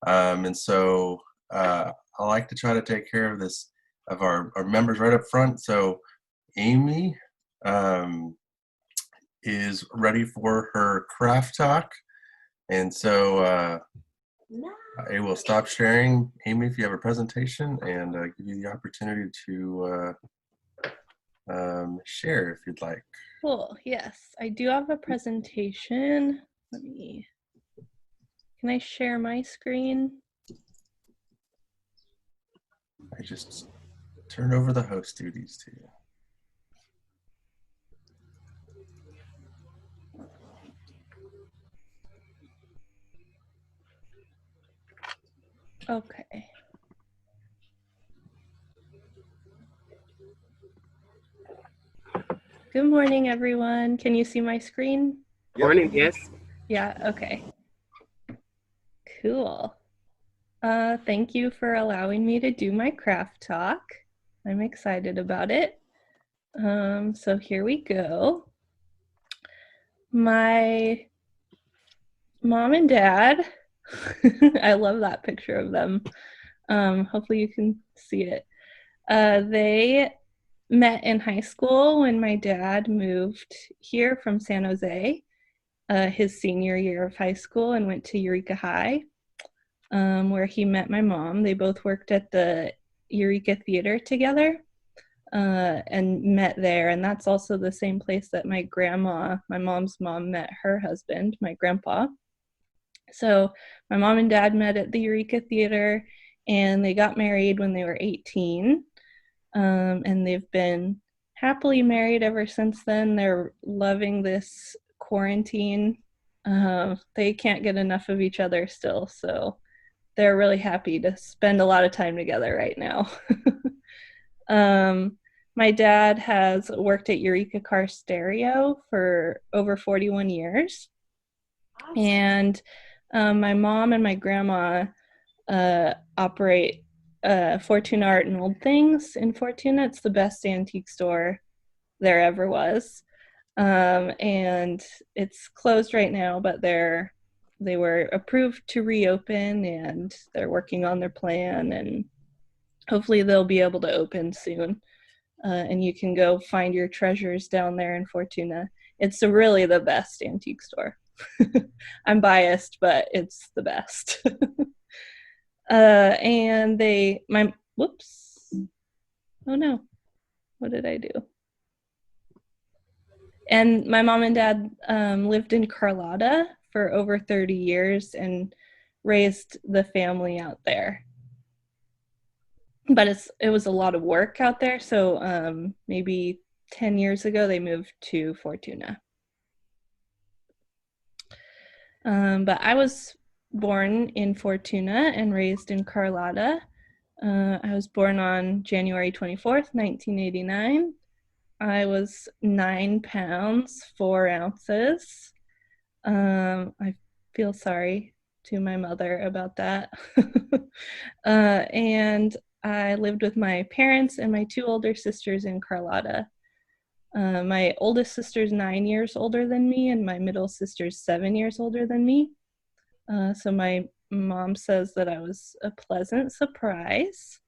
And so I like to try to take care of this, of our members right up front. So Amy is ready for her craft talk. And so I will stop sharing, Amy, if you have a presentation, and give you the opportunity to share if you'd like. Cool, yes, I do have a presentation. Can I share my screen? I just turn over the host duties to you. Okay. Good morning, everyone. Can you see my screen? Morning, yes. Yeah, okay. Cool. Thank you for allowing me to do my craft talk. I'm excited about it. So here we go. My mom and dad, I love that picture of them. Hopefully you can see it. They met in high school when my dad moved here from San Jose, his senior year of high school, and went to Eureka High, where he met my mom. They both worked at the Eureka Theater together and met there. And that's also the same place that my grandma, my mom's mom, met her husband, my grandpa. So my mom and dad met at the Eureka Theater, and they got married when they were 18. And they've been happily married ever since then. They're loving this quarantine. They can't get enough of each other still, so they're really happy to spend a lot of time together right now. My dad has worked at Eureka Car Stereo for over 41 years. Awesome. And my mom and my grandma operate Fortuna Art and Old Things in Fortuna. It's the best antique store there ever was. And it's closed right now, but they were approved to reopen, and they're working on their plan, and hopefully they'll be able to open soon. And you can go find your treasures down there in Fortuna. It's really the best antique store. I'm biased, but it's the best. And whoops. Oh no, what did I do? And my mom and dad lived in Carlotta for over 30 years and raised the family out there. But it was a lot of work out there, so maybe 10 years ago they moved to Fortuna. But I was born in Fortuna and raised in Carlotta. I was born on January 24th, 1989. I was 9 pounds, 4 ounces. I feel sorry to my mother about that. And I lived with my parents and my 2 older sisters in Carlotta. My oldest sister's 9 years older than me, and my middle sister's 7 years older than me. So my mom says that I was a pleasant surprise.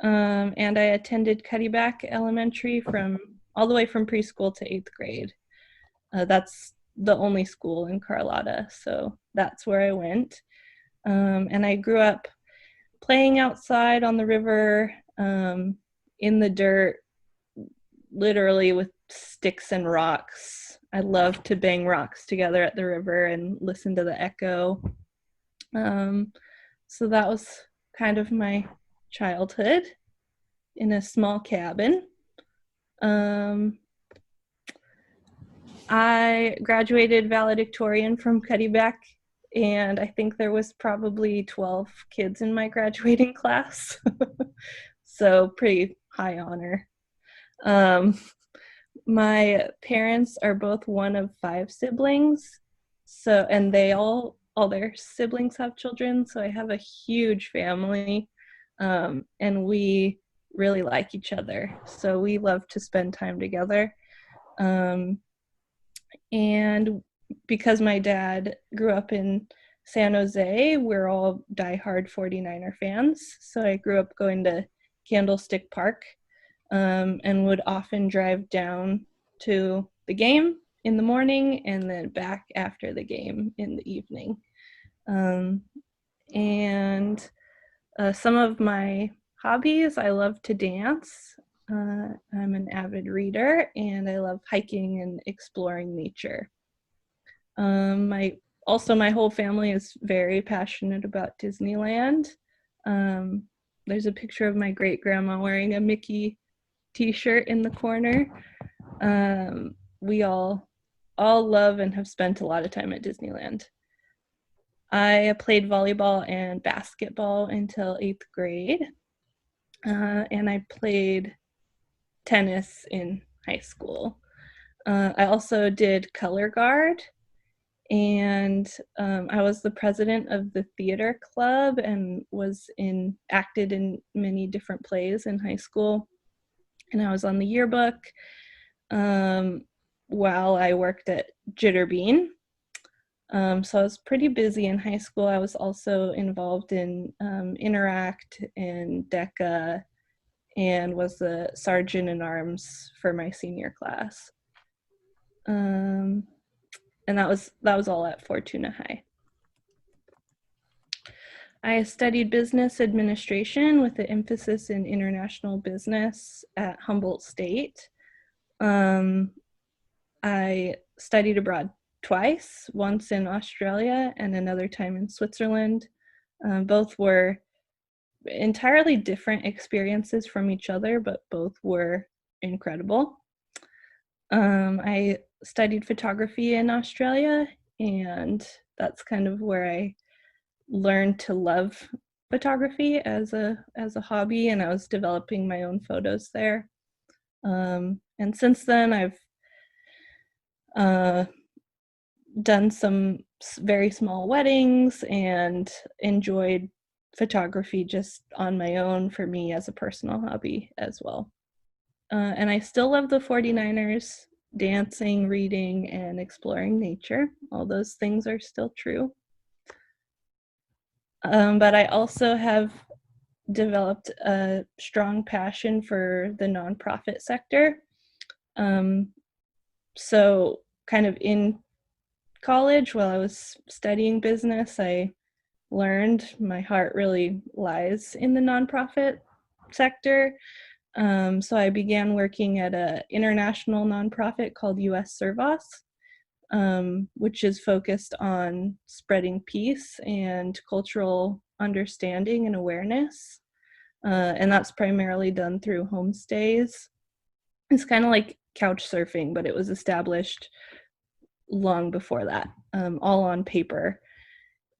And I attended Cuddeback Elementary all the way from preschool to 8th grade. That's the only school in Carlotta, so that's where I went. And I grew up playing outside on the river, in the dirt, literally with sticks and rocks. I loved to bang rocks together at the river and listen to the echo. So that was kind of my childhood in a small cabin. I graduated valedictorian from Cuddeback, and I think there was probably 12 kids in my graduating class. So pretty high honor. My parents are both one of 5 siblings, and all their siblings have children, so I have a huge family, and we really like each other, so we love to spend time together. And because my dad grew up in San Jose, we're all diehard 49er fans. So I grew up going to Candlestick Park and would often drive down to the game in the morning and then back after the game in the evening. And some of my hobbies, I love to dance. I'm an avid reader, and I love hiking and exploring nature. My whole family is very passionate about Disneyland. There's a picture of my great grandma wearing a Mickey t-shirt in the corner. We all love and have spent a lot of time at Disneyland. I played volleyball and basketball until 8th grade, and I played tennis in high school. I also did color guard, and I was the president of the theater club and acted in many different plays in high school. And I was on the yearbook while I worked at Jitterbean. So I was pretty busy in high school. I was also involved in Interact and DECA, and was the sergeant in arms for my senior class. And that was all at Fortuna High. I studied business administration with an emphasis in international business at Humboldt State. I studied abroad twice, once in Australia and another time in Switzerland. Both were entirely different experiences from each other, but both were incredible. I studied photography in Australia, and that's kind of where I learned to love photography as a hobby, and I was developing my own photos there. And since then, I've done some very small weddings and enjoyed photography just on my own for me as a personal hobby as well. And I still love the 49ers, dancing, reading, and exploring nature. All those things are still true. But I also have developed a strong passion for the nonprofit sector. So kind of in college, while I was studying business, I learned my heart really lies in the nonprofit sector. So I began working at an international nonprofit called US Servos, which is focused on spreading peace and cultural understanding and awareness. And that's primarily done through homestays. It's kind of like couch surfing, but it was established long before that, all on paper.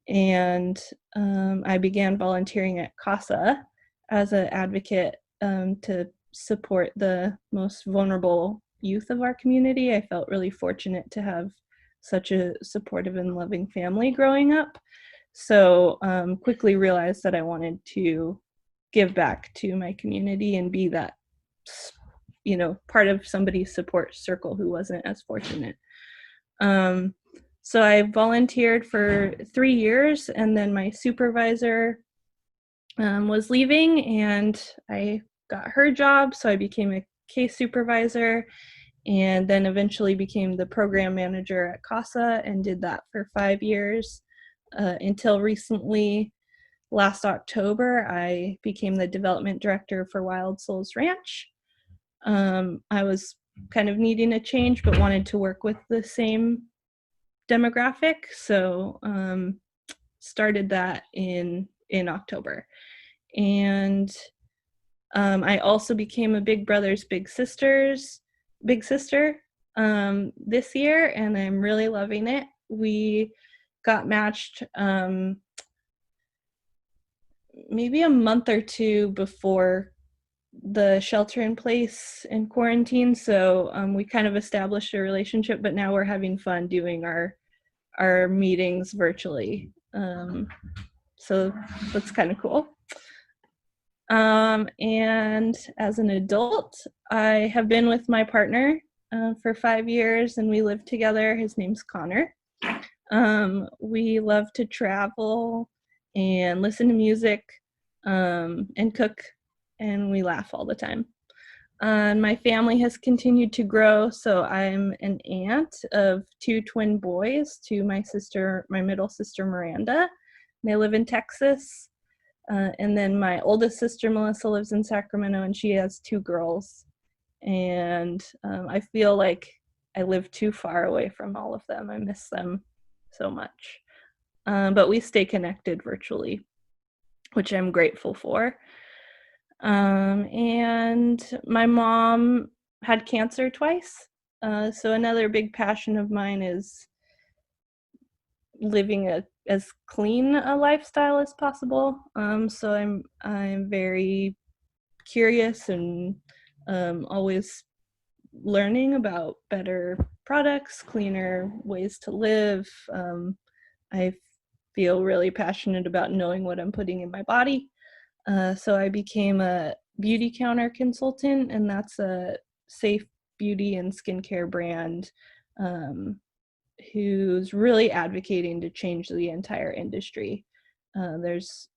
And I began volunteering at CASA as an advocate to support the most vulnerable youth of our community. I felt really fortunate to have such a supportive and loving family growing up. So quickly realized that I wanted to give back to my community and be that, part of somebody's support circle who wasn't as fortunate. So I volunteered for 3 years, and then my supervisor was leaving, and I got her job, so I became a case supervisor, and then eventually became the program manager at CASA and did that for 5 years until recently. Last October, I became the development director for Wild Souls Ranch. I was kind of needing a change, but wanted to work with the same demographic, so started that in October. And I also became a Big Brothers Big Sisters sister this year, and I'm really loving it. We got matched maybe a month or two before the shelter in place and quarantine, so we kind of established a relationship, but now we're having fun doing our meetings virtually, so that's kind of cool. And as an adult, I have been with my partner for 5 years, and we live together. His name's Connor. We love to travel and listen to music, and cook, and we laugh all the time. My family has continued to grow, so I'm an aunt of 2 twin boys to my middle sister Miranda. They live in Texas. And then my oldest sister Melissa lives in Sacramento, and she has 2 girls. And I feel like I live too far away from all of them. I miss them so much. But we stay connected virtually, which I'm grateful for. And my mom had cancer twice. So another big passion of mine is living as clean a lifestyle as possible. So I'm very curious and always learning about better products, cleaner ways to live. I feel really passionate about knowing what I'm putting in my body. So I became a beauty counter consultant, and that's a safe beauty and skincare brand who's really advocating to change the entire industry. There's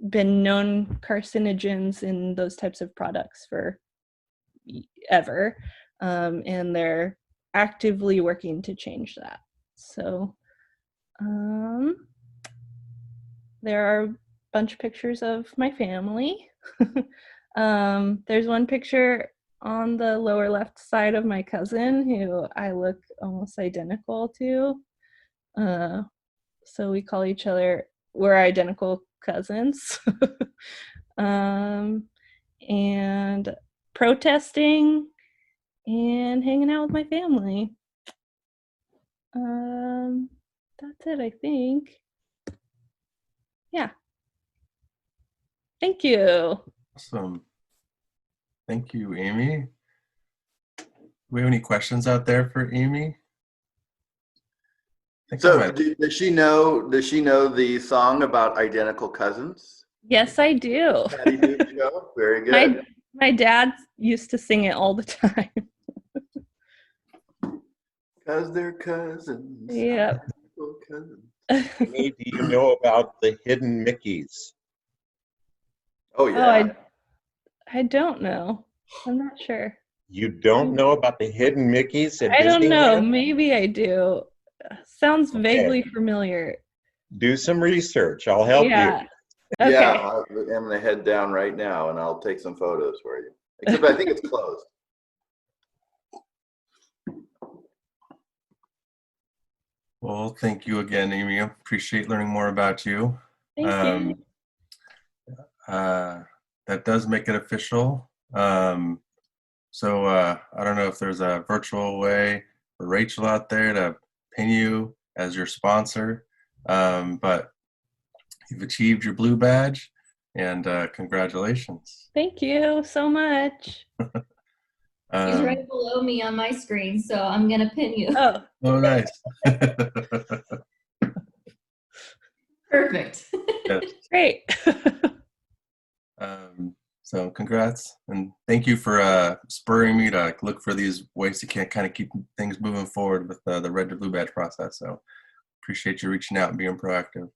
been known carcinogens in those types of products for ever, and they're actively working to change that. So there are a bunch of pictures of my family. There's one picture on the lower left side of my cousin who I look almost identical to. So we call each other, we're identical cousins. And protesting and hanging out with my family. That's it, I think. Yeah. Thank you. Awesome. Thank you, Amy. Do we have any questions out there for Amy? So does she know the song about identical cousins? Yes, I do. Patty Duke show? Very good. My dad used to sing it all the time. Because they're cousins. Yeah. Cousins. Amy, do you know about the hidden Mickeys? Oh yeah. Oh, I don't know. I'm not sure. You don't know about the hidden Mickeys at I don't know. Disneyland? Maybe I do. Sounds vaguely familiar. Do some research. I'll help you. Okay. Yeah, I'm gonna head down right now and I'll take some photos for you. Except I think it's closed. Well, thank you again, Amy. I appreciate learning more about you. Thank you. That does make it official. So I don't know if there's a virtual way for Rachel out there to pin you as your sponsor, but you've achieved your blue badge, and congratulations. Thank you so much. He's right below me on my screen, so I'm gonna pin you. Oh, nice. Perfect. Yes. Great. So congrats, and thank you for spurring me to look for these ways to kind of keep things moving forward with the red to blue badge process. So appreciate you reaching out and being proactive.